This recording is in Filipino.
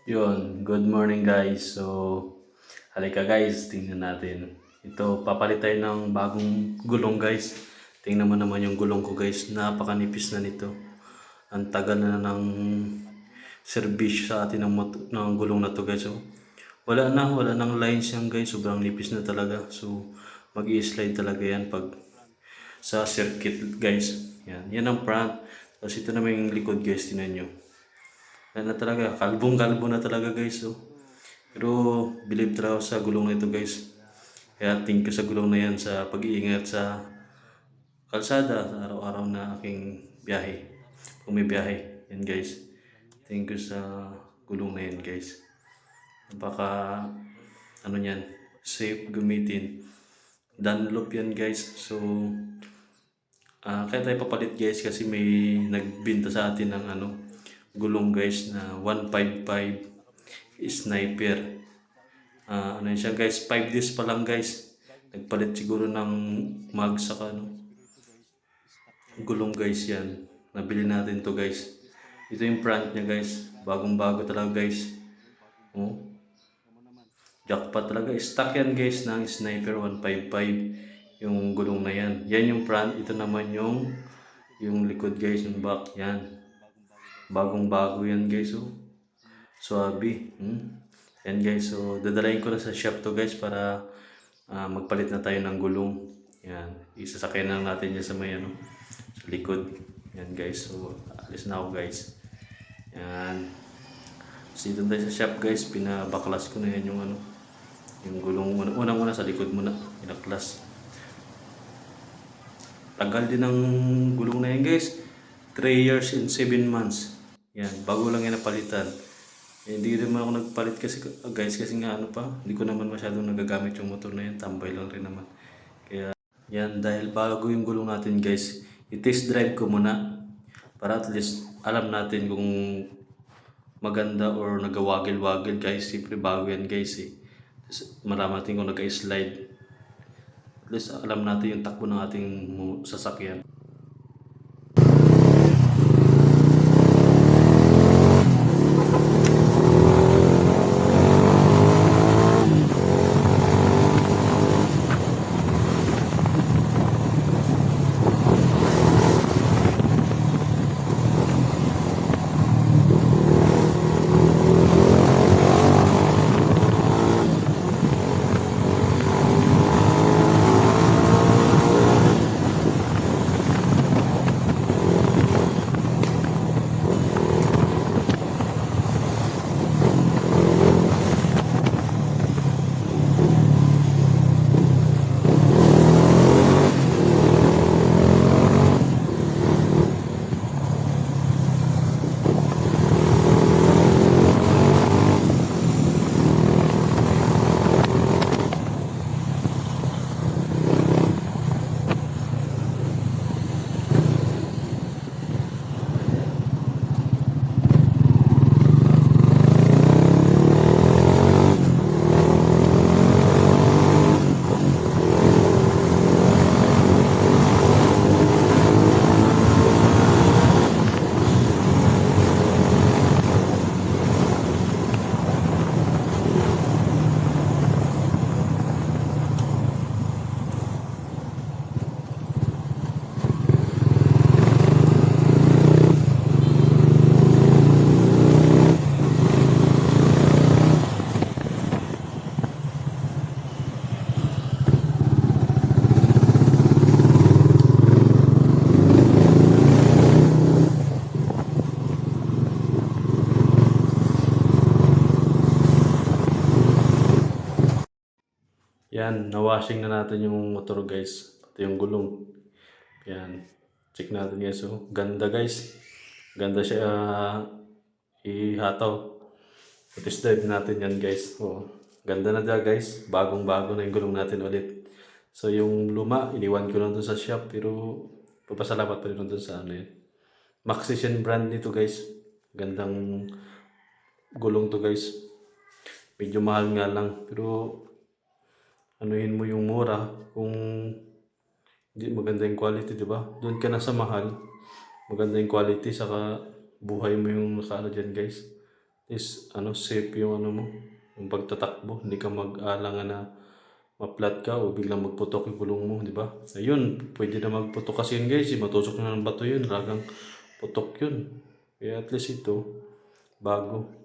Yun, good morning guys. So, halika guys, tingnan natin. Ito, papalit tayo ng bagong gulong guys. Tingnan mo naman yung gulong ko guys. Napakanipis na nito. Ang tagal na ng service sa atin ng gulong na to guys. So, wala nang lines yan guys. Sobrang nipis na talaga. So, mag-i-slide talaga yan pag sa circuit guys. Yan ang front. Tapos ito naman yung likod guys, tingnan nyo. Yan na talaga, kalbong-kalbo na talaga guys. So, pero believe talaga ako sa gulong na ito guys. Kaya thank you sa gulong na yan sa pag-iingat sa kalsada sa araw-araw na aking biyahe. Kung may biyahe, yan guys. Thank you sa gulong na yan guys. Napaka ano yan, safe gamitin. Dunlop yan guys. So, kaya tayo papalit guys kasi may nagbinta sa atin ng gulong guys na 155 sniper. Ano yun siya guys, 5 days pa lang guys. Nagpalit siguro ng mag saka gulong guys yan. Nabili natin to guys. Ito yung front niya guys. Bagong bago talaga guys. Oh, jackpot talaga. Stock yan guys ng Sniper 155. Yung gulong na yan. Yan yung front. Ito naman yung likod guys. Yung back. Yan. Bagong bago yan guys. Oh. Suabe. Yan guys. So dadalayin ko na sa shop to guys para magpalit na tayo ng gulong. Yan. Isasakay na natin yan sa may sa likod. Yan guys. So alis na ako guys. Yan. So dito tayo sa shop guys. Pinabaklas ko na yan yung gulong. Unang-una sa likod muna. Pinaklas. Tagal din ng gulong na yan guys. 3 years and 7 months. Yan. Bago lang yan napalitan. Hindi rin ako nagpalit kasi guys kasi nga hindi ko naman masyadong nagagamit yung motor na yan, tambay lang rin naman. Kaya yan, dahil bago yung gulong natin guys, i-test drive ko muna para at least alam natin kung maganda or nagawagil-wagil guys. Siyempre bago yan guys eh. Marami natin kung nag-slide. At least alam natin yung takbo ng ating sasakyan. Yan, na-washing na natin yung motor guys. Pati yung gulong. Yan. Check natin guys. So, ganda guys. Ganda siya ihataw. Test drive natin yan guys. So, ganda na dyan guys. Bagong-bago na yung gulong natin ulit. So yung luma, iniwan ko lang doon sa shop. Pero papasalamat pa rin doon sa yun. Maxxis yung brand nito guys. Gandang gulong to guys. Medyo mahal nga lang. Pero anuhin mo yung mura kung hindi maganda yung quality, di ba? Doon ka na sa mahal, maganda yung quality, saka buhay mo yung nakaano dyan guys. is safe yung mo, yung pagtatakbo. Hindi ka mag-alangan na ma-flat ka o biglang magputok yung gulong mo, di ba? Ayun, pwede na magputok kasi yun guys, matusok na ng bato yun, lagang putok yun. Kaya at least ito, bago.